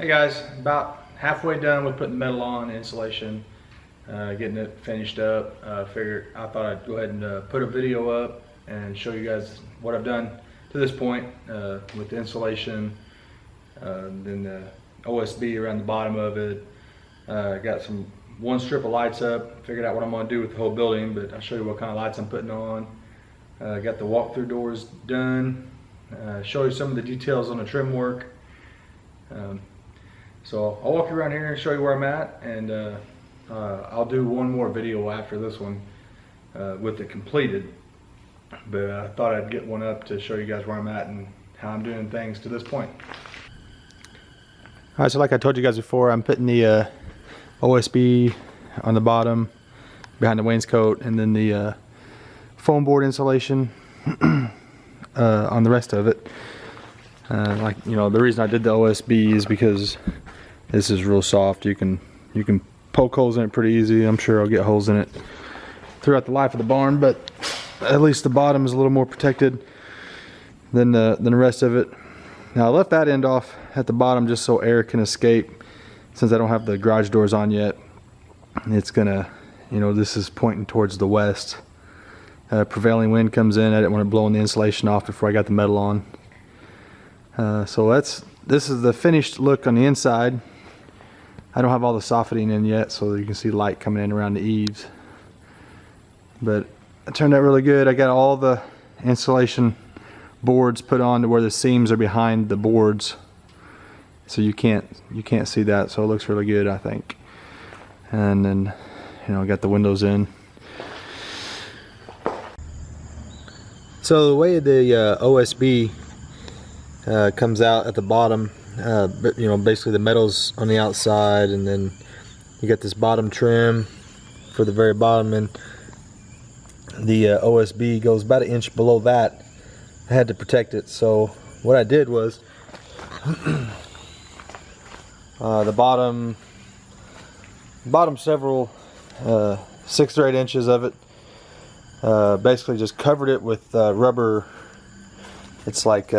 Hey guys, about halfway done with putting the metal on, insulation, getting it finished up. Figured I thought I'd go ahead and put a video up and show you guys what I've done to this point with the insulation, then the OSB around the bottom of it. Got one strip of lights up, figured out what I'm going to do with the whole building, but I'll show you what kind of lights I'm putting on. Got the walk-through doors done, show you some of the details on the trim work. So I'll walk you around here and show you where I'm at, and I'll do one more video after this one with it completed. But I thought I'd get one up to show you guys where I'm at and how I'm doing things to this point. Alright, so like I told you guys before, I'm putting the OSB on the bottom behind the wainscot, and then the foam board insulation on the rest of it. Like, you know, the reason I did the OSB is because this is real soft. You can poke holes in it pretty easy. I'm sure I'll get holes in it throughout the life of the barn, but at least the bottom is a little more protected than the rest of it. Now I left that end off at the bottom just so air can escape, since I don't have the garage doors on yet. It's gonna, you know, this is pointing towards the west. Prevailing wind comes in. I didn't want it blowing the insulation off before I got the metal on. So this is the finished look on the inside. I don't have all the softening in yet, so you can see light coming in around the eaves. But it turned out really good. I got all the insulation boards put on to where the seams are behind the boards, so you can't see that. So it looks really good, I think. And then, you know, I got the windows in. So the way the OSB comes out at the bottom, but you know, basically the metal's on the outside, and then you got this bottom trim for the very bottom, and the OSB goes about an inch below that. I had to protect it, so what I did was the bottom several 6 or 8 inches of it, basically just covered it with rubber. It's like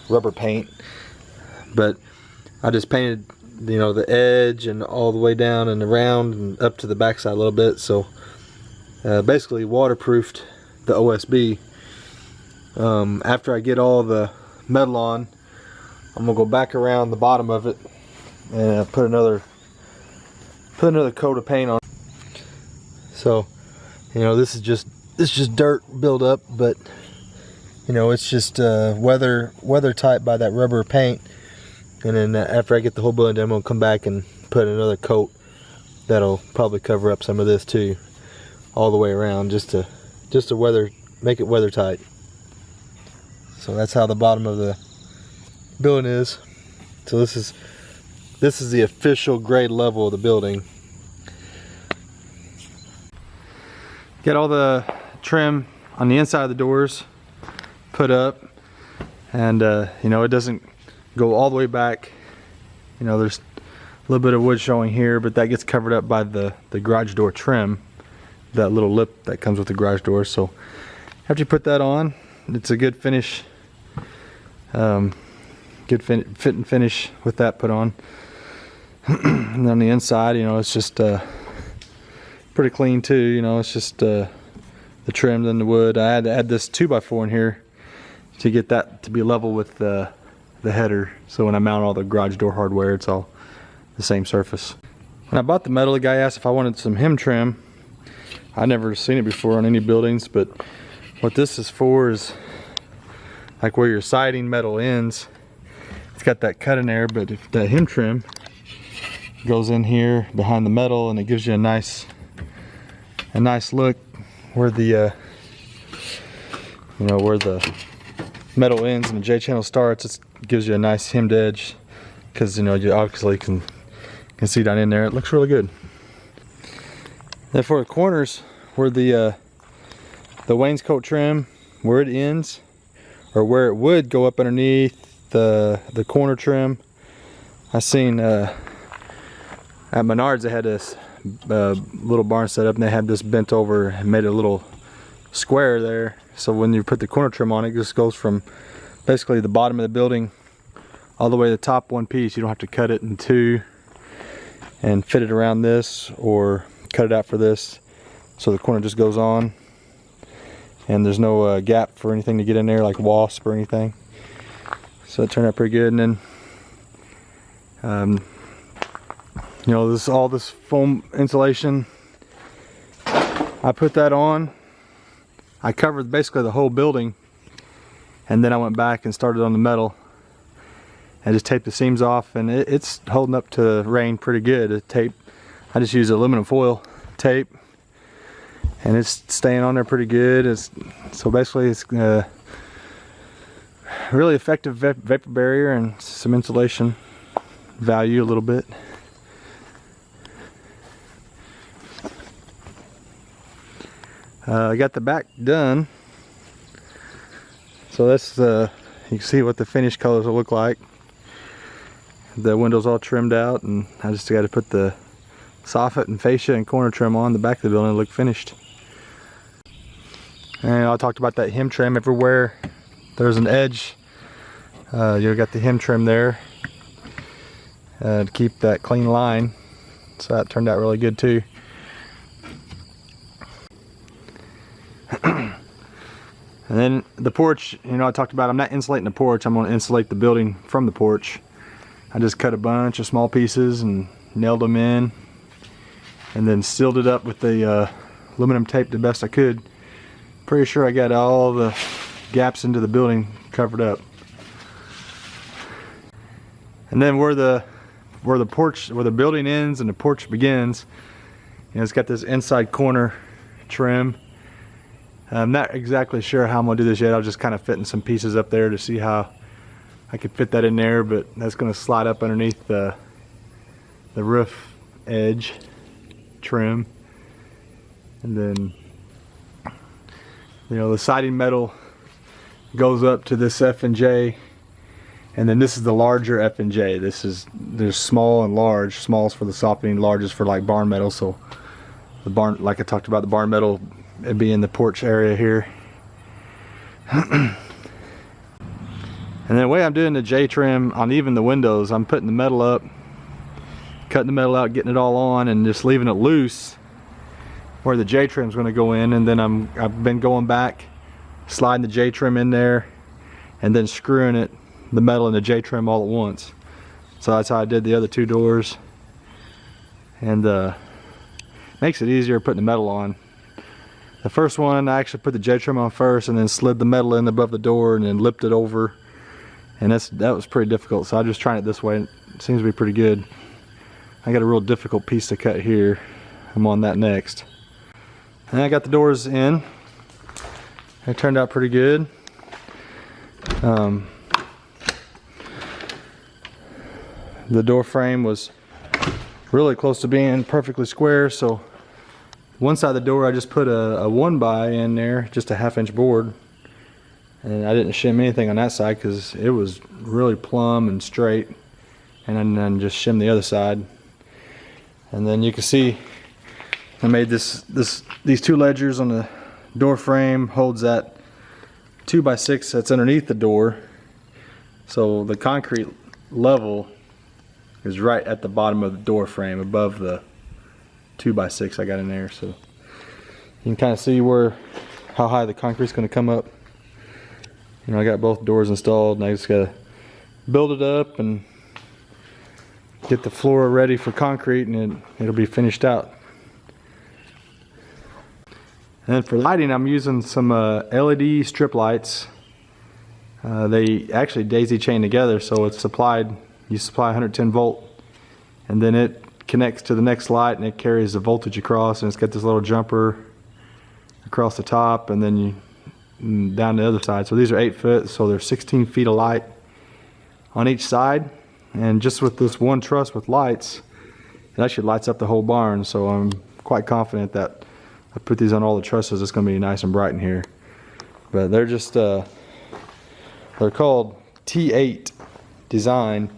rubber paint, but I just painted, you know, the edge and all the way down and around and up to the backside a little bit. So basically waterproofed the OSB. After I get all the metal on, I'm gonna go back around the bottom of it and put another coat of paint on. So, you know, this is just dirt build up, but you know, it's just weather tight by that rubber paint. And then after I get the whole building done, I'm gonna come back and put another coat that'll probably cover up some of this too, all the way around, just to make it weather tight. So that's how the bottom of the building is. So this is the official grade level of the building. Get all the trim on the inside of the doors put up, and you know, it doesn't go all the way back. You know, there's a little bit of wood showing here, but that gets covered up by the garage door trim, that little lip that comes with the garage door. So after you put that on, it's a good finish, good fit and finish with that put on. And on the inside, you know, it's just pretty clean too. You know, it's just the trim and the wood. I had to add this 2x4 in here to get that to be level with the header, so when I mount all the garage door hardware, it's all the same surface. When I bought the metal, the guy asked if I wanted some hem trim. I never seen it before on any buildings, but what this is for is like where your siding metal ends. It's got that cut in there, but if that hem trim goes in here behind the metal, and it gives you a nice look where the you know, where the metal ends and the J channel starts. It gives you a nice hemmed edge, because you know, you obviously can see down in there. It looks really good. Then for the corners, where the wainscot trim, where it ends, or where it would go up underneath the corner trim, I seen at Menards they had this little barn set up, and they had this bent over and made a little square there. So when you put the corner trim on, it just goes from basically the bottom of the building all the way to the top one piece. You don't have to cut it in two and fit it around this or cut it out for this, so the corner just goes on and there's no gap for anything to get in there like wasp or anything. So it turned out pretty good. And then you know, all this foam insulation, I put that on. I covered basically the whole building, and then I went back and started on the metal and just taped the seams off, and it's holding up to rain pretty good. I just used aluminum foil tape, and it's staying on there pretty good. So basically it's really effective vapor barrier and some insulation value a little bit. I got the back done, so that's you can see what the finished colors will look like. The windows all trimmed out, and I just got to put the soffit and fascia and corner trim on the back of the building to look finished. And I talked about that hem trim. Everywhere there's an edge, you got the hem trim there to keep that clean line. So that turned out really good too. And then the porch, you know, I talked about I'm not insulating the porch. I'm going to insulate the building from the porch. I just cut a bunch of small pieces and nailed them in, and then sealed it up with the aluminum tape the best I could. Pretty sure I got all the gaps into the building covered up. And then where the building ends and the porch begins, you know, it's got this inside corner trim. I'm not exactly sure how I'm gonna do this yet. I was just kind of fitting some pieces up there to see how I could fit that in there, but that's gonna slide up underneath the roof edge trim. And then, you know, the siding metal goes up to this F and J, and then this is the larger F and J. There's small and large. Small's for the softening, large is for like barn metal. So the barn, like I talked about, the barn metal, it'd be in the porch area here. And the way I'm doing the J trim on even the windows, I'm putting the metal up, cutting the metal out, getting it all on, and just leaving it loose where the J trim's going to go in. And then I've been going back, sliding the J trim in there, and then screwing it, the metal and the J trim all at once. So that's how I did the other two doors, and makes it easier putting the metal on. The first one I actually put the J trim on first, and then slid the metal in above the door and then lipped it over, and that was pretty difficult. So I'm just trying it this way. It seems to be pretty good. I got a real difficult piece to cut here. I'm on that next. And I got the doors in. It turned out pretty good. The door frame was really close to being perfectly square, so one side of the door I just put a 1x in there, just a 1/2 inch board, and I didn't shim anything on that side because it was really plumb and straight, and then just shim the other side. And then you can see I made these two ledgers on the door frame, holds that 2x6 that's underneath the door, so the concrete level is right at the bottom of the door frame above the 2x6 I got in there. So you can kind of see how high the concrete's going to come up. You know, I got both doors installed, and I just got to build it up and get the floor ready for concrete, and it'll be finished out. And then for lighting, I'm using some LED strip lights. They actually daisy chain together, so it's supplied. You supply 110 volt, and then it connects to the next light, and it carries the voltage across, and it's got this little jumper across the top, and then you down the other side. So these are 8 foot, so there's 16 feet of light on each side. And just with this one truss with lights, it actually lights up the whole barn. So I'm quite confident that I put these on all the trusses, it's going to be nice and bright in here. But they're just they're called T8 design.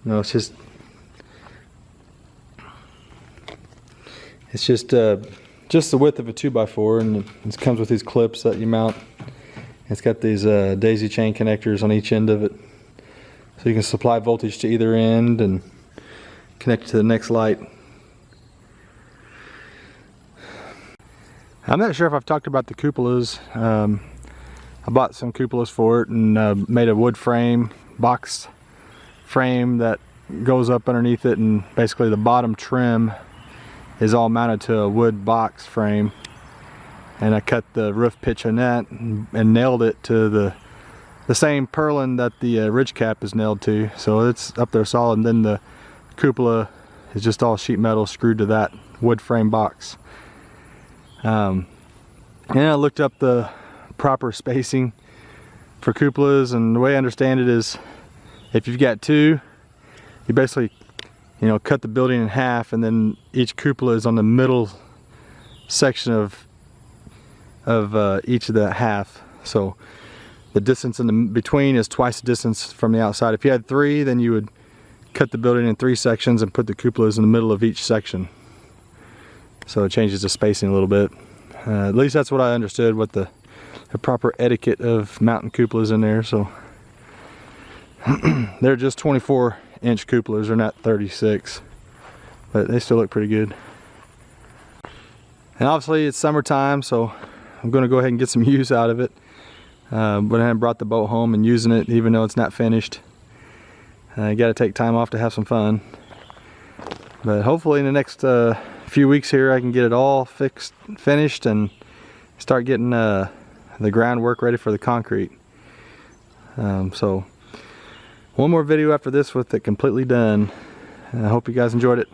You know, it's just the width of a 2x4, and it comes with these clips that you mount. It's got these daisy chain connectors on each end of it. so you can supply voltage to either end and connect to the next light. I'm not sure if I've talked about the cupolas. I bought some cupolas for it and made a wood frame, box frame that goes up underneath it, and basically the bottom trim is all mounted to a wood box frame. And I cut the roof pitch on that and nailed it to the same purlin that the ridge cap is nailed to, so it's up there solid. And then the cupola is just all sheet metal screwed to that wood frame box. And I looked up the proper spacing for cupolas, and the way I understand it is if you've got two, you basically, you know, cut the building in half, and then each cupola is on the middle section of each of the half. So the distance in the between is twice the distance from the outside. If you had three, then you would cut the building in 3 sections and put the cupolas in the middle of each section. So it changes the spacing a little bit. At least that's what I understood, what the proper etiquette of mounting cupolas in there. So they're just 24-inch cupolas, they're not 36, but they still look pretty good. And obviously it's summertime, so I'm going to go ahead and get some use out of it. But I brought the boat home and using it even though it's not finished. You got to take time off to have some fun. But hopefully in the next few weeks here I can get it all finished and start getting the groundwork ready for the concrete. So one more video after this with it completely done. I hope you guys enjoyed it.